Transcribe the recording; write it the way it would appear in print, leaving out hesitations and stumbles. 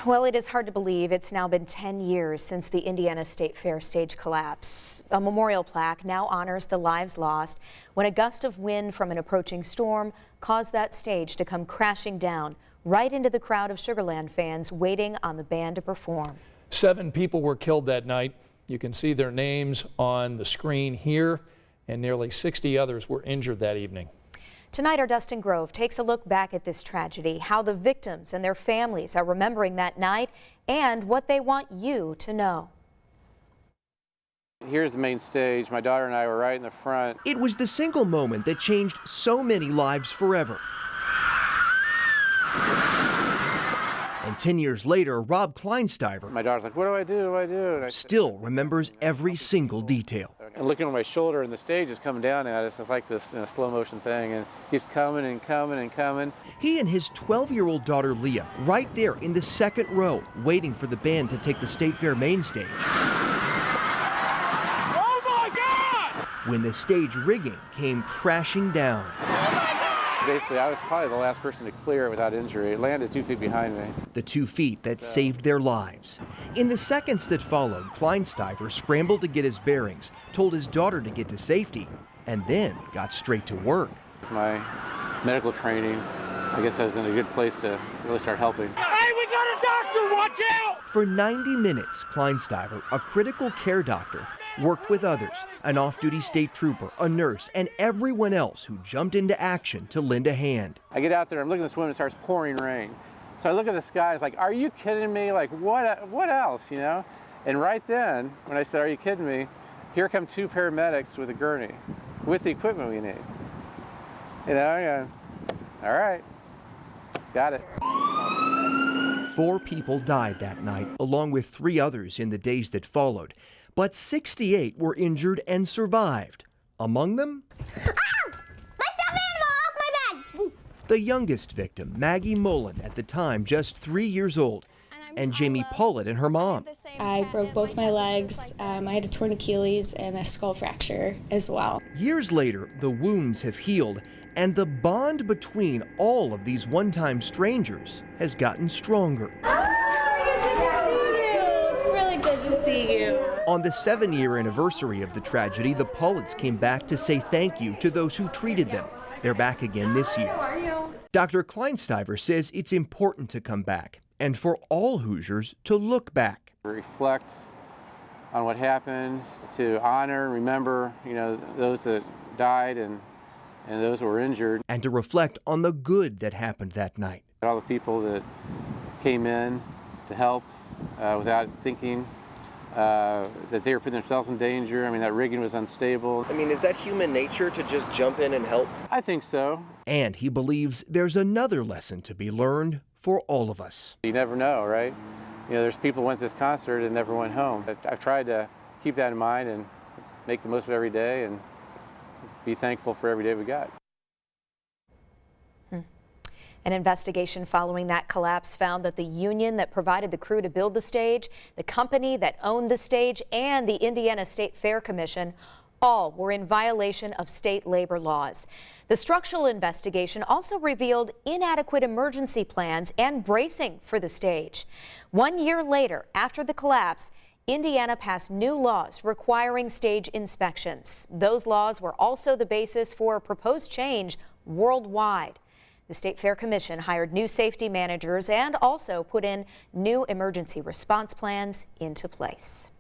Well, it is hard to believe it's now been 10 years since the Indiana State Fair stage collapse. A memorial plaque now honors the lives lost when a gust of wind from an approaching storm caused that stage to come crashing down right into the crowd of Sugar Land fans waiting on the band to perform. 7 people were killed that night. You can see their names on the screen here, and nearly 60 others were injured that evening. Tonight, our Dustin Grove takes a look back at this tragedy, how the victims and their families are remembering that night, and what they want you to know. Here's the main stage. My daughter and I were right in the front. It was the single moment that changed so many lives forever. And 10 years later, Rob Kleinsteiver, My daughter's like, what do I do? What do I do? And I still remembers every single detail. And looking on my shoulder, and the stage is coming down at us. It's like this slow motion thing, and he's coming and coming and coming. He and his 12-year-old daughter Leah, right there in the second row, waiting for the band to take the State Fair main stage. Oh my God! When the stage rigging came crashing down. Basically, I was probably the last person to clear it without injury. It landed 2 feet behind me. The 2 feet that saved their lives. In the seconds that followed, Kleinsteiver scrambled to get his bearings, told his daughter to get to safety, and then got straight to work. My medical training, I guess I was in a good place to really start helping. Hey, we got a doctor! Watch out! For 90 minutes, Kleinsteiver, a critical care doctor, worked with others, an off-duty state trooper, a nurse, and everyone else who jumped into action to lend a hand. I get out there, I'm looking at this woman, it starts pouring rain. So I look at the sky, it's like, are you kidding me? Like, what else, you know? And right then, when I said, are you kidding me? Here come 2 paramedics with a gurney, with the equipment we need. You know, all right, got it. 4 people died that night, along with 3 others in the days that followed. But 68 were injured and survived. Among them, My stuffed animal off my bed! the youngest victim, Maggie Mullen, at the time just 3 years old, and Jamie Pollitt and her mom. I broke both my legs. I had a torn Achilles and a skull fracture as well. Years later, the wounds have healed, and the bond between all of these one-time strangers has gotten stronger. It's really good to see you. On the 7-year anniversary of the tragedy, the Pollitts came back to say thank you to those who treated them. They're back again this year. How are you? Dr. Kleinsteiver says it's important to come back, and for all Hoosiers to look back. Reflect on what happened, to honor, remember, you know, those that died and those who were injured. And to reflect on the good that happened that night. All the people that came in to help without thinking that they were putting themselves in danger. I mean, that rigging was unstable. I mean, is that human nature to just jump in and help? I think so. And he believes there's another lesson to be learned for all of us. You never know, right? You know, there's people who went to this concert and never went home. I've tried to keep that in mind and make the most of every day and be thankful for every day we got. An investigation following that collapse found that the union that provided the crew to build the stage, the company that owned the stage, and the Indiana State Fair Commission all were in violation of state labor laws. The structural investigation also revealed inadequate emergency plans and bracing for the stage. 1 year later, after the collapse, Indiana passed new laws requiring stage inspections. Those laws were also the basis for a proposed change worldwide. The State Fair Commission hired new safety managers and also put in new emergency response plans into place.